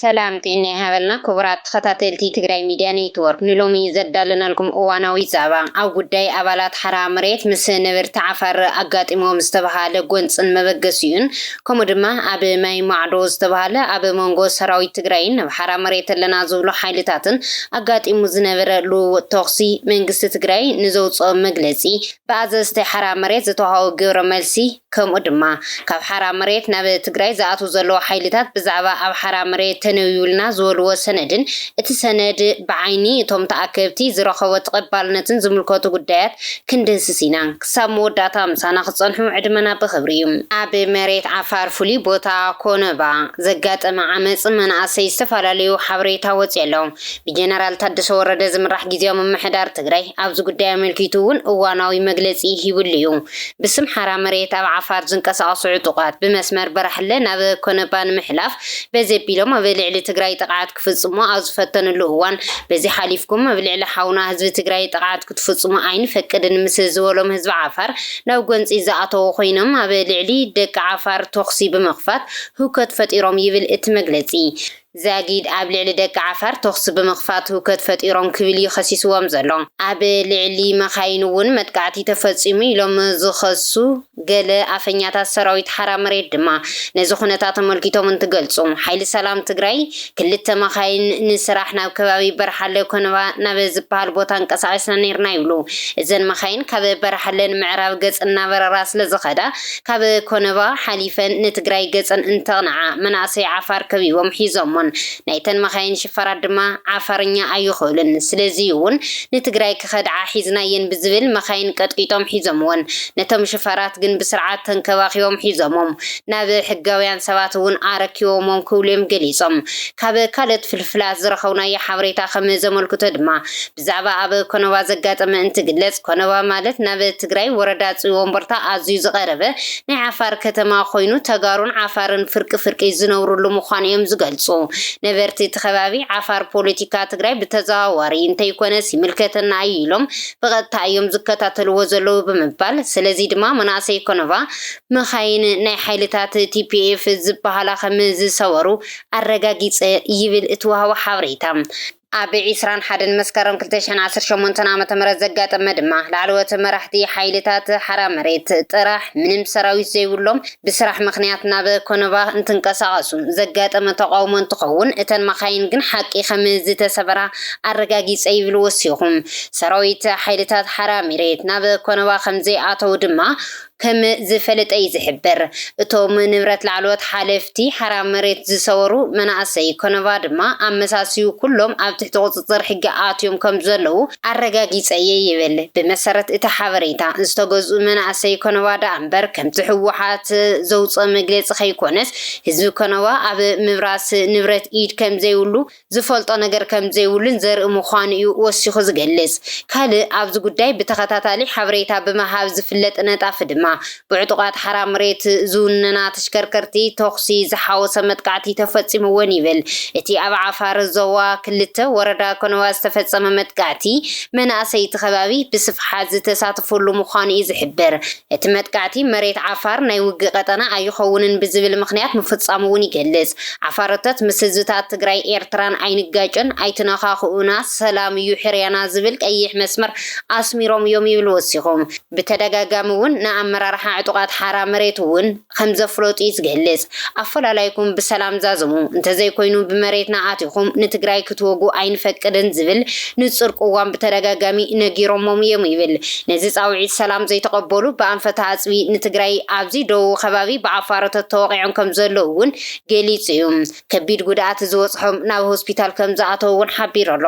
ሰላም ጤና ይሃበልና ክቡራት ተኸታተልቲ ትግራይ ሚድያ ኔትወርክ ንሎሚ ዘዳለናልኩም እዋናዊ ዛባ ኣብ ጉዳይ ኣባላት ሓራ መሬት ምስ ነበርቲ ዓፋር ኣጋጢሞም ዝተባሃለ ጎንፅን መበገሲኡን ከምኡ ድማ ኣብ ማይ ማዕዶ ዝተባሃለ ኣብ መንጎ ሰራዊት ትግራይን ኣብ ሓራ መሬት ኣለና ዝብሉ ሓይልታትን ኣጋጢሙ ዝነበረሉ ተኽሲ መንግስቲ ትግራይ ንዘውፅኦ መግለፂ ብኣዘዝቲ ሓራ መሬት ዝተዋሃቦ ግብረ መልሲ ከምኡ ድማ ካብ ሓራ መሬት ናብ ትግራይ ዝኣትዉ ዘለዉ ሓይልታት ብዛዕባ ኣብ ሓራ መሬት ተነዊውልና ዝበልዎ ሰነድን እቲ ሰነድ ብዓይኒ እቶም ተኣከብቲ ዝረኸቦ ተቐባልነትን ዝምልከቱ ጉዳያት ክንድህስስ ኢና ክሳብ መወዳእታ ምሳና ክፀንሑ ዕድመና ብኽብሪ እዩ። ኣብ መሬት ዓፋር ፍሉይ ቦታ ኮነባ ዘጋጠመ ዓመፅ መናእሰይ ዝተፈላለዩ ሓበሬታ ወፂኦም ብጀነራል ታደሰ ወረደ ዝምራሕ ጊዜያዊ ምምሕዳር ትግራይ ኣብዚ ጉዳይ ኣመልኪቱ እውን እዋናዊ መግለፂ ሂቡሉ እዩ። ብስም ሓራ መሬት ኣብ ዓፋር ዝንቀሳቐሱ ዕጡቃት ብመስመር በራሕለ ናብ ኮነባ ንምሕላፍ በዘቢሎም ኣብ ልዕሊ ትግራይ ጥቃዓት ክፍጽሙ ኣብ ዝፈተንሉ እዋን በዚ ሓሊፍኩም ኣብ ልዕሊ ሓውና ህዝቢ ትግራይ ጥቃዓት ክትፍጽሙ ኣይንፈቅድን ምስ ዝበሎም ህዝቢ ዓፋር ናብ ጎንፂ ዝኣተዉ ኮይኖም ኣብ ልዕሊ ደቂ ዓፋር ተኽሲ ብምኽፋት ህውከት ፈጢሮም ይብል እቲ መግለፂ። ዛጊድ ኣብ ልዕሊ ደቂ ዓፋር ተኽሲ ብምኽፋት ህውከት ፈጢሮም ክብል ይኸሲስዎም ዘሎ ኣብ ልዕሊ መኻይን እውን መጥቃዕቲ ተፈፂሙ ኢሎም ዝኸሱ ገለ ኣፈኛታት ሰራዊት ሓራ መሬት ድማ ነዚ ኩነታት ተመልኪቶም እንትገልጹ ሓይሊ ሰላም ትግራይ ክልተ መኻይን ንስራሕ ናብ ከባቢ በረሓለ ኮነባ ናብ ዝበሃል ቦታ እንቀሳቐስና ነርና ይብሉ። እዘን መኻይን ካብ በረሓለ ንምዕራብ ገፅ እናበረራ ስለ ዝኸዳ ካብ ኮነባ ሓሊፈን ንትግራይ ገፅን እንተቕንዓ መናእሰይ ዓፋር ከቢቦም ሒዞም ናይተን መኻይን ሽፈራት ድማ ዓፋርኛ ኣይኽእሉን ስለዚ እውን ንትግራይ ክኸድዓ ሒዝናየን ብዝብል መኻይን ቀጥቂጦም ሒዞምዎን ነቶም ሽፈራት ግን ብስርዓት ተንከባኺቦም ሒዞሞም ናብ ሕጋውያን ሰባት እውን ኣረኪቦሞም ክብሎም ገሊፆም። ካብ ካልኦት ፍልፍላት ዝረኸብናዮ ሓበሬታ ከም ዘመልክቶ ድማ ብዛዕባ ኣብ ኮነባ ዘጋጠመ እንትግለጽ ኮነባ ማለት ናብ ትግራይ ወረዳ ጽዮን ቦርታ ኣዝዩ ዝቐረበ ናይ ዓፋር ከተማ ኮይኑ ተጋሩን ዓፋርን ፍርቂ ፍርቂ ዝነብሩሉ ምዃኑ እዮም ዝገልጹ። ነበርቲ እቲ ከባቢ ዓፋር ፖለቲካ ትግራይ ብተዘዋዋሪ እንተይኮነስ ይምልከተና ኢሎም ብቐጥታ እዮም ዝከታተልዎ ዘለዉ ብምባል ስለዚ ድማ መናእሰይ ኮነባ መኻይን ናይ ሓይልታት ቲፒኤፍ ዝበሃላ ከም ዝሰወሩ ኣረጋጊፀ ይብል እቲ ወሃቦ ሓበሬታ። ኣብ 21 መስከረም 2018 ዓ.ም ዘጋጠመ ድማ ላዕለዎት መራሕቲ ሓይልታት ሓራ መሬት ጥራሕ ምንም ሰራዊት ዘይብሎም ብስራሕ ምክንያት ናብ ኮነባ እንትንቀሳቐሱ ዘጋጠመ ተቃውሞ እንትኸውን እተን መኻይን ግን ሓቂ ከም ዝተሰበራ ኣረጋጊፀ ይብል ወሲኹም። ሰራዊት ሓይልታት ሓራ መሬት ናብ ኮነባ ከም ዘይኣተው ድማ ከም ዝፈለጠ ይዝሕበር። እቶም ንብረት ላዕለዎት ሓለፍቲ ሓራ መሬት ዝሰወሩ መናእሰይ ኮነባ ድማ ኣመሳሲዩ ኩሎም ኣብ ትሕቲ ቁፅጥር ሕጊ ኣትዮም ከም ዘለዉ ኣረጋጊፀ ይብል። ብመሰረት እቲ ሓበሬታ ዝተገዝኡ መናእሰይ ኮነባ ዳ እምበር ከምቲ ሕወሓት ዘውፅአ መግለፂ ከይኮነስ ህዝቢ ኮነባ ኣብ ምብራስ ንብረት ኢድ ከም ዘይብሉ ዝፈልጦ ነገር ከም ዘይብሉን ዘርኢ ምዃኑ እዩ ወሲኹ ዝገልጽ። ካልእ ኣብዚ ጉዳይ ብተኸታታሊ ሓበሬታ ብምሃብ ዝፍለጥ ነጣፍ ድማ ብዕጡቃት ሓራ መሬት ዝውንና ተሽከርከርቲ ተኽሲ ዝሓወሰ መጥቃዕቲ ተፈፂምዎን ይብል። እቲ ኣብ ዓፋር ዞባ ክልተ ወረዳ ኮነባ ዝተፈፀመ መጥቃዕቲ መናእሰይ እቲ ከባቢ ብስፍሓት ዝተሳተፈሉ ምዃኑ እዩ ዝሕበር። እቲ መጥቃዕቲ መሬት ዓፋር ናይ ውግእ ቀጠና ኣይኸውንን ብዝብል ምክንያት ምፍፃሙ እውን ይገልጽ። ዓፋረታት ምስ ህዝብታት ትግራይ ኤርትራን ኣይንጋጭን ኣይትነኻኽኡና ሰላም እዩ ሕርያና ዝብል ቀይሕ መስመር ኣስሚሮም እዮም ይብል ወሲኹም። ብተደጋጋሚ እውን ንኣመራርሓ ዕጡቃት ሓራ መሬት እውን ከም ዘፍለጡ ዝገልጽ። ኣፈላላይኩም ብሰላም ዛዝሙ እንተዘይኮይኑ ብመሬትና ኣትኹም ንትግራይ ክትወጉ ኣይንፈቅድን ዝብል ንጹር ቅዋም ብተደጋጋሚ ነጊሮሞም እዮም ይብል። ነዚ ፃውዒት ሰላም ዘይተቐበሉ ብኣንፈተ ኣፅቢ ንትግራይ ኣብዚ ደቡብ ከባቢ ብዓፋረታት ተወቂዖም ከም ዘለዉ እውን ገሊጹ እዩ። ከቢድ ጉድኣት ዝበፅሖም ናብ ሆስፒታል ከም ዝኣተዉ እውን ሓቢሩ ኣሎ።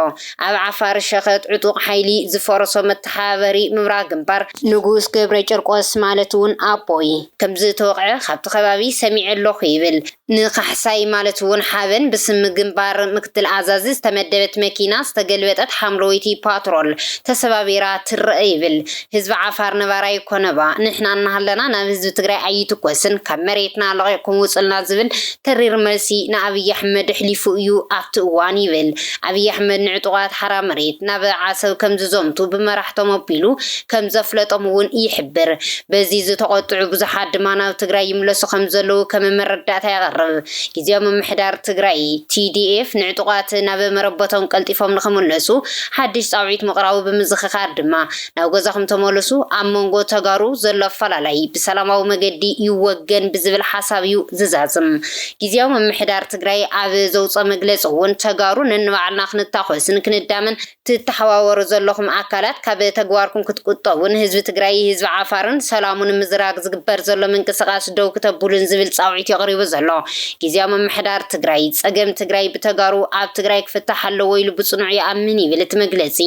ኣብ ዓፋር ሸኸት ዕጡቕ ሓይሊ ዝፈረሶ መተሓባበሪ ምብራቅ ግንባር ንጉስ ገብረ ጨርቆስ ማለት እውን ኣቦይ ከም ዝተወቅዐ ካብቲ ከባቢ ሰሚዕ ኣለኹ ይብል። ንካሕሳይ ማለት እውን ሓበን ብስም ግንባር ምክትል ኣዛዚ ዝተመደበት መኪና ዝተገልበጠት ሓምለወይቲ ፓትሮል ተሰባቢራ ትርአ ይብል። ህዝቢ ዓፋር ነባራይ ኮነባ ንሕና እናሃለና ናብ ህዝቢ ትግራይ ኣይትኮስን ካብ መሬትና ለቂዕኩም ውፅልና ዝብል ተሪር መልሲ ንኣብይ ኣሕመድ ሕሊፉ እዩ ኣብቲ እዋን ይብል። ኣብይ ኣሕመድ ንዕጡቃት ሓራ መሬት ናብ ዓሰብ ከም ዝዘምቱ ብመራሕቶም ኣቢሉ ከም ዘፍለጦም እውን ይሕብር። በዚ በዚ ዝተቆጥዑ ብዙሓት ድማ ናብ ትግራይ ይምለሱ ከም ዘለዉ ከም መረዳእታ ያቀርብ ጊዜያዊ ምምሕዳር ትግራይ TDF ንዕጡቃት ናብ መረበቶም ቀልጢፎም ንኽምለሱ ሓድሽ ጻውዒት ምቕራቡ ብምዝኽኻር ድማ ናብ ገዛኹም ተመለሱ ኣብ መንጎ ተጋሩ ዘሎ ኣፈላላይ ብሰላማዊ መገዲ ይወገን ብዝብል ሓሳብ እዩ ዝዛዝም ጊዜያዊ ምምሕዳር ትግራይ ኣብ ዘውፅአ መግለፂ እውን ተጋሩ ነንባዕልና ክንታኮስን ክንዳምን ትተሓዋወሩ ዘለኹም ኣካላት ካብ ተግባርኩም ክትቁጠቡን ህዝቢ ትግራይ ህዝቢ ዓፋርን ሰላሙን ምዝራግ ዝግበር ዘሎ ምንቅስቃስ ደው ክተብሉን ዝብል ጻውዒት የቕሪቡ ዘሎ ጊዜያዊ ምምሕዳር ትግራይ ጸገም ትግራይ ብተጋሩ ኣብ ትግራይ ክፍታሕ ኣለዎ ኢሉ ብጽኑዕ ይኣምን ይብል እቲ መግለጺ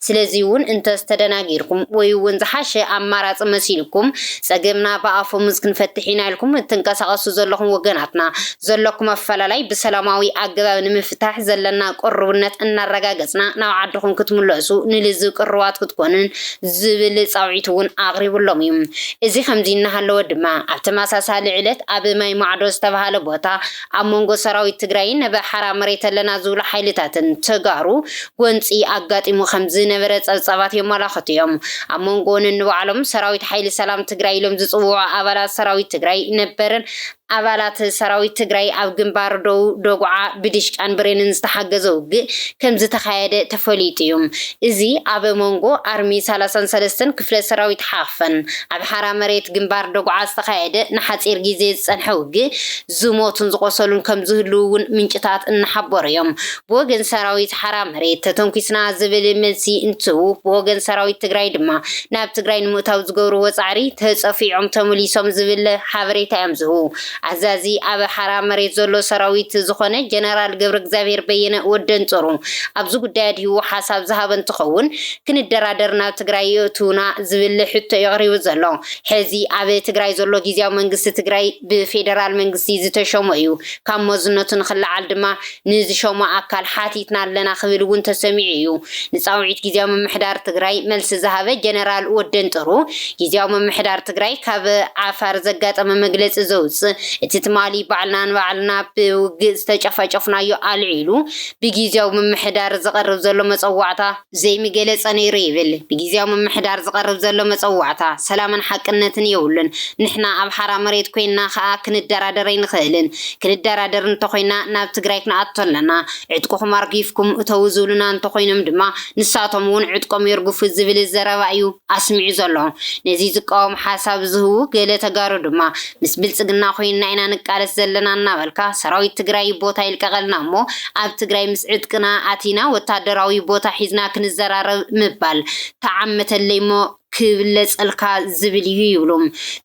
ስለዚ እውን እንተስተደናጊርኩም ወይ እውን ዝሓሸ ኣማራፂ መሲልኩም ጸገምና ብኣፎም ክንፈትሕ ኢና ኢልኩም እትንቀሳቀሱ ዘለኹም ወገናትና ዘለኩም ኣፈላላይ ብሰላማዊ ኣገባብ ንምፍታሕ ዘለና ቁርብነት እናረጋገጽና ናብ ዓድኹም ክትምለሱ ንልዝ ቅርዋት ክትኮኑን ዝብል ጻውዒት እውን ኣቕሪቡሎም እዩ እዚ ከምዚ እናሃለወ ድማ ኣብ ተመሳሳሊ ዕለት ኣብ ማይ ማዕዶ ዝተባሃለ ቦታ ኣብ መንጎ ሰራዊት ትግራይን በሓራ መሬት ኣለና ዝብሉ ሓይልታትን ተጋሩ ጎንፂ ኣጋጢሙ ከም ዝነበረ ጸብጻባት የመላኽቱ እዮም ኣብ መንጎን ንባዕሎም ሰራዊት ሓይሊ ሰላም ትግራይ ኢሎም ዝጽውዑ ኣባላት ሰራዊት ትግራይ ነበረን ኣባላት ሰራዊት ትግራይ ኣብ ግንባር ደው ደጉዓ ብድሽቃን ብሬንን ዝተሓገዘ ውግእ ከም ዝተኻየደ ተፈሊጡ እዩ እዚ ኣብ መንጎ ኣርሚ 33 ክፍለ ሰራዊት ሓኽፈን ኣብ ሓራ መሬት ግንባር ደጉዓ ዝተኻየደ ንሓፂር ግዜ ዝጸንሐ ውግእ ዝሞቱን ዝቆሰሉን ከም ዝህልውን ምንጭታት እናሓበሩ እዮም ብወገን ሰራዊት ሓራ መሬት ተተንኪስና ዝብል መልሲ እንትቡ ብወገን ሰራዊት ትግራይ ድማ ናብ ትግራይ ንምእታው ዝገብሩ ወጻዕሪ ተጸፊዖም ተመሊሶም ዝብል ሓበሬታ እዮም ዝህቡ ኣዛዚ ኣብ ሓራ መሬት ዘሎ ሰራዊት ዝኾነ ጀነራል ገብረ እግዚአብሔር በየነ ወደን ጾሩ ኣብዚ ጉዳይ ድዩ ሓሳብ ዝሃበ እንትኸውን ክንደራደር ናብ ትግራይ እቱና ዝብል ሕቶ የቕሪቡ ዘሎ ሕዚ ኣብ ትግራይ ዘሎ ጊዜያዊ መንግስቲ ትግራይ ብፌደራል መንግስቲ ዝተሾመ እዩ ካብ መዝነቱን ክልዓል ድማ ንዝሾመ ኣካል ሓቲትና ኣለና ክብል እውን ተሰሚዑ እዩ ንጻውዒት ጊዜያዊ ምምሕዳር ትግራይ መልሲ ዝሃበ ጀነራል ወደን ጦሩ ጊዜያዊ ምምሕዳር ትግራይ ካብ ዓፋር ዘጋጠመ መግለፂ ዘውፅእ እቲ ትማሊ ባዕልና ብውግእ ዝተጨፋጨፍናዮ ኣልዒሉ ብጊዜያዊ ምምሕዳር ዝቐርብ ዘሎ መፀዋዕታ ዘይምገለጸ ነይሩ ይብል ብጊዜያዊ ምምሕዳር ዝቐርብ ዘሎ መፀዋዕታ ሰላምን ሓቅነትን የብሉን ንሕና ኣብ ሓራ መሬት ኮይና ከዓ ክንደራደር ይንኽእልን ክንደራደር እንተኮይና ናብ ትግራይ ክንኣቱ ኣለና ዕጥቁኹም ኣርጊፍኩም እተው ዝብሉና እንተኮይኖም ድማ ንሳቶም እውን ዕጥቆም የርግፉ ዝብል ዘረባ እዩ ኣስሚዑ ዘሎ ነዚ ዝቃወም ሓሳብ ዝህቡ ገለ ተጋሩ ድማ ምስ ብልጽግና ኮይና ኢና ንቃለስ ዘለና እናበልካ ሰራዊት ትግራይ ቦታ ይልቀቀልና እሞ ኣብ ትግራይ ምስ ዕጥቅና ኣቲና ወታደራዊ ቦታ ሒዝና ክንዘራረብ ምባል ተዓመተለይሞ ክብለጸልካ ዝብል እዩ ይብሉም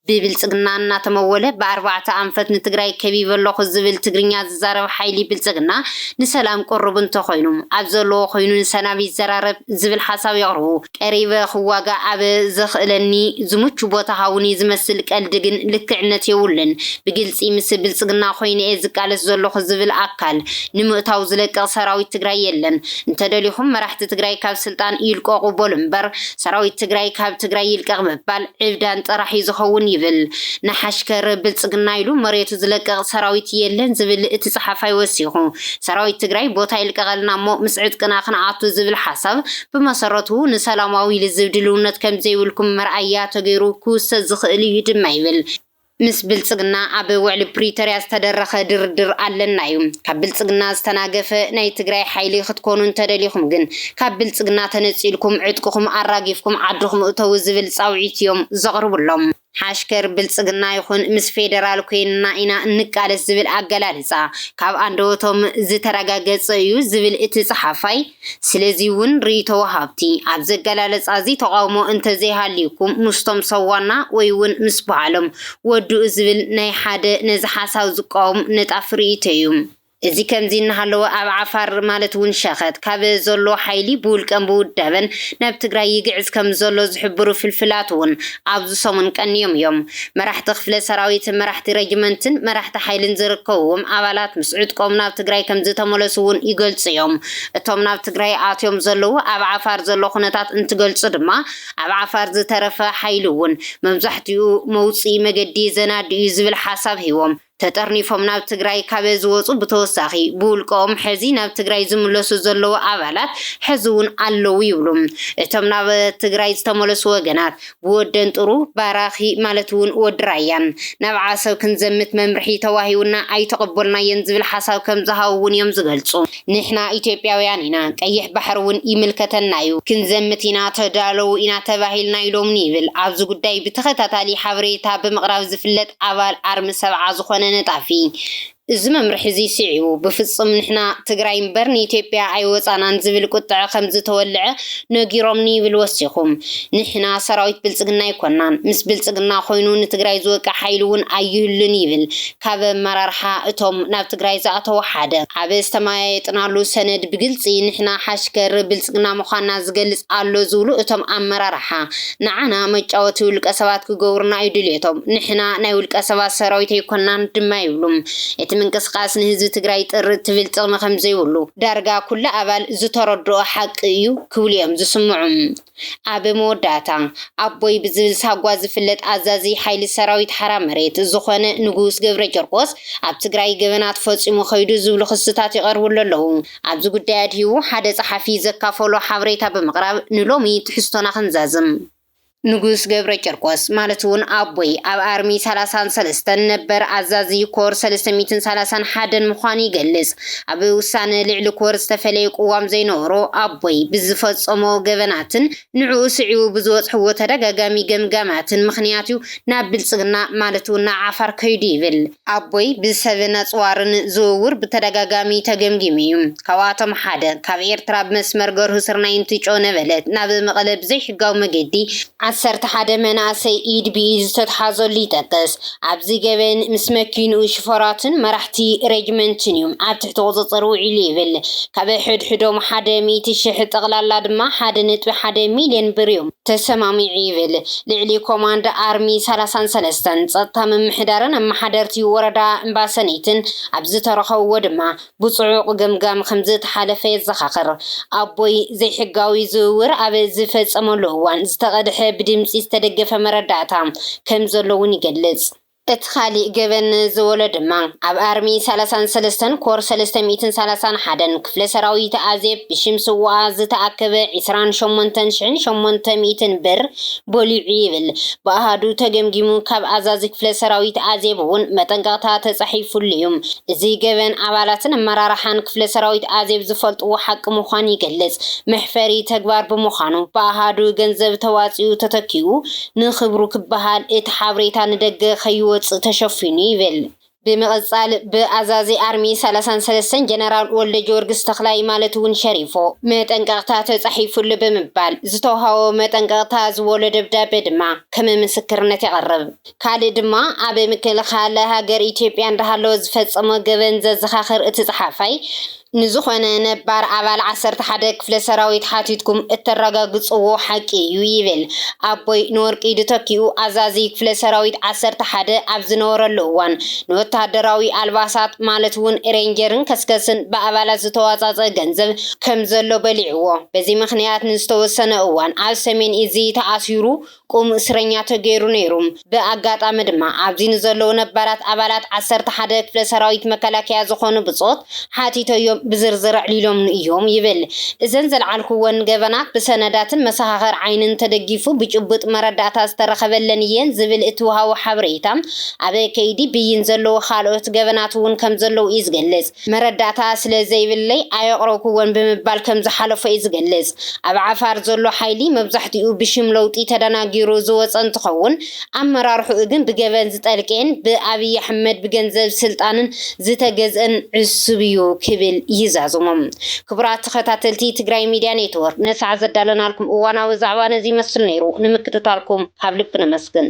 ብብልጽግና እናተመወለ ብ4 ኣንፈት ንትግራይ ከቢብ ኣለኹ ዝብል ትግርኛ ዝዛረብ ሓይሊ ብልጽግና ንሰላም ቁርብ እንተኮይኑ ኣብ ዘለዎ ኮይኑ ንሰላም ይዘራረብ ዝብል ሓሳብ የቕርቡ ቀሪበ ክዋጋ ኣብ ዘኽእለኒ ዝምቹ ቦታ ሃውኒ ዝመስል ቀልዲ ግን ልክዕነት የብሉን ብግልፂ ምስ ብልጽግና ኮይኑ ዝቃለስ ዘለኹ ዝብል ኣካል ንምእታው ዝለቀቕ ሰራዊት ትግራይ የለን እንተደሊኹም መራሕቲ ትግራይ ካብ ስልጣን ይልቀቁ በሉ እምበር ሰራዊት ትግራይ ካብ ትግራይ ይልቀቕ ምባል ዕብዳን ጥራሕ ዝኸውን ይብል ንሓሽከር ብልጽግና ኢሉ መሬቱ ዝለቀቕ ሰራዊት የለን ዝብል እቲ ጸሓፋይ ወሲኹ ሰራዊት ትግራይ ቦታ ይልቀቐልና እሞ ምስ ዕጥቅና ክንኣቱ ዝብል ሓሳብ ብመሰረቱ ንሰላማዊ ልዝብ ድልውነት ከም ዘይብልኩም መርኣያ ተገይሩ ክውሰድ ዝኽእል እዩ ድማ ይብል ምስ ብልጽግና ኣብ ውዕሊ ፕሪቶሪያ ዝተደረኸ ድርድር ኣለና እዩ ካብ ብልጽግና ዝተናገፈ ናይ ትግራይ ሓይሊ ክትኮኑ እንተደሊኹም ግን ካብ ብልጽግና ተነፂልኩም ዕጥቅኹም ኣራጊፍኩም ዓድኹም እተው ዝብል ጻውዒት እዮም ዘቕርቡሎም ሓሽከር ብልጽግና ይኹን ምስ ፌደራል ኮይንና ኢና ንቃለስ ዝብል ኣገላልጻ ካብ አንደወቶም ዝተረጋገጸ እዩ ዝብል እቲ ጸሓፋይ ስለዚ እውን ሪቶ ወሃብቲ ኣብ ዘገላለጻ እዚ ተቃውሞ እንተዘይሃልይኩም ምስቶም ሰዋና ወይ እውን ምስ በዓሎም ወዱ ዝብል ናይ ሓደ ነዚ ሓሳብ ዝቃወም ነጣፍ ርኢቶ እዩ እዚ ከምዚ እናሃለወ ኣብ ዓፋር ማለት እውን ሸኸት ካብ ዘሎ ሓይሊ ብውልቀን ብውዳበን ናብ ትግራይ ይግዕዝ ከም ዘሎ ዝሕብሩ ፍልፍላት እውን ኣብዚ ሰሙን ቀንዮም እዮም መራሕቲ ክፍለ ሰራዊት መራሕቲ ረጅመንትን መራሕቲ ሓይልን ዝርከብዎም ኣባላት ምስ ዕጥቆም ናብ ትግራይ ከም ዝተመለሱ እውን ይገልጹ እዮም እቶም ናብ ትግራይ ኣትዮም ዘለዉ ኣብ ዓፋር ዘሎ ኩነታት እንትገልጹ ድማ ኣብ ዓፋር ዝተረፈ ሓይሊ እውን መብዛሕትኡ መውፅኢ መገዲ ዘናድኡ ዝብል ሓሳብ ሂቦም ተጠርኒፎም ናብ ትግራይ ካብ ዝወጹ ብተወሳኺ ብውልቆም ሕዚ ናብ ትግራይ ዝምለሱ ዘለዉ ኣባላት ሕዝውን ኣለዉ ይብሉ። እቶም ናብ ትግራይ ዝተመለሱ ወገናት ብወደን ጥሩ ባራኺ ማለት እውን ወዲ ራያን ናብ ዓሰብ ክንዘምት መምርሒ ተዋሂቡና ኣይተቐበልናየን ዝብል ሓሳብ ከም ዝሃቡ እውን እዮም ዝገልጹ። ንሕና ኢትዮጵያውያን ኢና፣ ቀይሕ ባሕሪ እውን ይምልከተና እዩ፣ ክንዘምት ኢና ተዳለዉ ኢና ተባሂልና ኢሎምን ይብል። ኣብዚ ጉዳይ ብተኸታታሊ ሓበሬታ ብምቕራብ ዝፍለጥ ኣባል ኣርሚ ሰብዓ ዝኾነ ነጣፊ እዚ መምርሒ እዚ ሲዒቡ ብፍጹም ንሕና ትግራይ እምበር ንኢትዮጵያ ኣይወፃናን ዝብል ቁጥዕ ከም ዝተወልዐ ነጊሮምኒ ይብል ወሲኹም። ንሕና ሰራዊት ብልጽግና ይኮናን፣ ምስ ብልጽግና ኮይኑ ንትግራይ ዝወቅዕ ሓይሊ እውን ኣይህሉን ይብል። ካብ ኣመራርሓ እቶም ናብ ትግራይ ዝኣተዉ ሓደ ኣብ ዝተማያየጥናሉ ሰነድ ብግልፂ ንሕና ሓሽከር ብልጽግና ምዃንና ዝገልጽ ኣሎ ዝብሉ እቶም ኣመራርሓ ንዓና መጫወቲ ውልቀ ሰባት ክገብሩና ይድልየቶም፣ ንሕና ናይ ውልቀ ሰባት ሰራዊት ኣይኮናን ድማ ይብሉም። ምንቅስቃስ ንህዝቢ ትግራይ ጥሪ ትብል ጥቕሚ ከም ዘይብሉ ዳርጋ ኩሉ ኣባል ዝተረድኦ ሓቂ እዩ ክብሉ እዮም ዝስምዑ። ኣብ መወዳእታ ኣቦይ ብዝብል ሳጓ ዝፍለጥ ኣዛዚ ሓይሊ ሰራዊት ሓራ መሬት ዝኾነ ንጉስ ገብረ ጨርቆስ ኣብ ትግራይ ገበናት ፈፂሙ ኸይዱ ዝብሉ ክስታት ይቐርብሉ ኣለዉ። ኣብዚ ጉዳይ ኣድሂቡ ሓደ ጸሓፊ ዘካፈሎ ሓበሬታ ብምቕራብ ንሎሚ ትሕዝቶና ክንዛዝም። ንጉስ ገብረ ጨርቆስ ማለት እውን ኣቦይ ኣብ ኣርሚ 33 ነበር ኣዛዚ ኮር 331 ምዃኑ ይገልጽ። ኣብ ውሳነ ልዕሊ ኮር ዝተፈለየ ቅዋም ዘይነበሮ ኣቦይ ብዝፈጸሞ ገበናትን ንዕኡ ስዒቡ ብዝወፅሕዎ ተደጋጋሚ ገምጋማትን ምኽንያቱ ናብ ብልጽግና ማለት እውን ናብ ዓፋር ከይዱ ይብል። ኣቦይ ብሰብን ኣፅዋርን ዝውውር ብተደጋጋሚ ተገምጊሙ እዩ። ካብኣቶም ሓደ ካብ ኤርትራ ብመስመር ገርሁ ስርናይ እንትጮ ነበለት ናብ መቐለ ብዘይሕጋዊ መገዲ 11 መናእሰይ ኢድ ብኢድ ዝተተሓዘሉ ይጠቅስ። ኣብዚ ገበን ምስ መኪኑ ሽፈራትን መራሕቲ ሬጅመንትን እዮም ኣብ ትሕቲ ቁፅፅር ውዒሉ ይብል። ካብ ሕድሕዶም 100,000 ጠቕላላ ድማ 1.1 ሚልዮን ብር እዮም ተሰማሚዑ ይብል። ልዕሊ ኮማንድ ኣርሚ 33 ጸጥታ ምምሕዳርን ኣመሓደርቲ ወረዳ እምባሰኔትን ኣብ ዝተረኸብዎ ድማ ብፅዑቕ ገምጋም ከም ዝተሓለፈ የዘኻኽር። ኣቦይ ዘይሕጋዊ ዝውውር ኣብ ዝፈጸመሉ እዋን ዝተቐድሐ ብድምፂ ዝተደገፈ መረዳእታ ከም ዘለውን ይገልጽ። እቲ ካሊእ ገበን ዝበሎ ድማ ኣብ ኣርሚ 33 ኮር 331 ክፍለ ሰራዊት ኣዜብ ብሽም ስዋ ዝተኣከበ 28,800 ብር በሊዑ ይብል። ብኣሃዱ ተገምጊሙ ካብ ኣዛዚ ክፍለ ሰራዊት ኣዜብ እውን መጠንቀቕታ ተጻሒፉሉ እዩ። እዚ ገበን ኣባላትን ኣመራርሓን ክፍለ ሰራዊት ኣዜብ ዝፈልጥዎ ሓቂ ምዃኑ ይገልጽ። መሕፈሪ ተግባር ብምዃኑ ብኣሃዱ ገንዘብ ተዋፂኡ ተተኪኡ ንኽብሩ ክበሃል እቲ ሓበሬታ ንደገ ኸይወ ተሸፊኑ ይብል። ብምቕጻል ብኣዛዚ ኣርሚ 33 ጀነራል ወልደ ጊዮርጊስ ተኽላይ ማለት እውን ሸሪፎ መጠንቀቕታ ተጻሒፉሉ ብምባል ዝተውሃቦ መጠንቀቕታ ዝበሎ ደብዳቤ ድማ ከም ምስክርነት ይቐርብ። ካልእ ድማ ኣብ ምክልኻል ሃገር ኢትዮጵያ እንዳሃለወ ዝፈጸመ ገበን ዘዘኻኽር እቲ ጸሓፋይ ንዝኾነ ነባር ኣባል 11 ክፍለ ሰራዊት ሓቲትኩም እተረጋግጽዎ ሓቂ እዩ ይብል። ኣቦይ ንወርቂ ድተኪኡ ኣዛዚ ክፍለ ሰራዊት 11 ኣብ ዝነበረሉ እዋን ንወታደራዊ ኣልባሳት ማለት እውን ሬንጀርን ከስከስን ብኣባላት ዝተዋጻጸ ገንዘብ ከም ዘሎ በሊዕዎ። በዚ ምኽንያት ንዝተወሰነ እዋን ኣብ ሰሜን እዚ ተኣሲሩ ቁም እስረኛ ተገይሩ ነይሩ። ብኣጋጣሚ ድማ ኣብዚ ንዘለዉ ነባራት ኣባላት 11 ክፍለ ሰራዊት መከላከያ ዝኾኑ ብጾት ሓቲቶዮም ብዝርዝር ዕሊሎም እዮም ይብል። እዘን ዘለዓልኩወን ገበናት ብሰነዳትን መሰኻኽር ዓይንን ተደጊፉ ብጭቡጥ መረዳእታ ዝተረኸበለን እየን ዝብል እቲ ውሃቡ ሓበሬታ ኣብ ከይዲ ብይን ዘለዉ ካልኦት ገበናት እውን ከም ዘለዉ እዩ ዝገልጽ። መረዳእታ ስለ ዘይብለይ ኣየቕረብኩወን ብምባል ከም ዝሓለፈ እዩ ዝገልጽ። ኣብ ዓፋር ዘሎ ሓይሊ መብዛሕትኡ ብሽም ለውጢ ተደናጊሩ ዝወፀ እንትኸውን ኣመራርሑኡ ግን ብገበን ዝጠልቅን ብኣብይ ኣሕመድ ብገንዘብ ስልጣንን ዝተገዝአን ዕሱብ እዩ ክብል ይዛዝሞም። ክቡራት ተኸታተልቲ ትግራይ ሚድያ ኔትወርክ ነሳዕ ዘዳለናልኩም እዋናዊ ዛዕባ ነዚ ይመስል ነይሩ። ንምክትታልኩም ካብ ልቢ ነመስግን።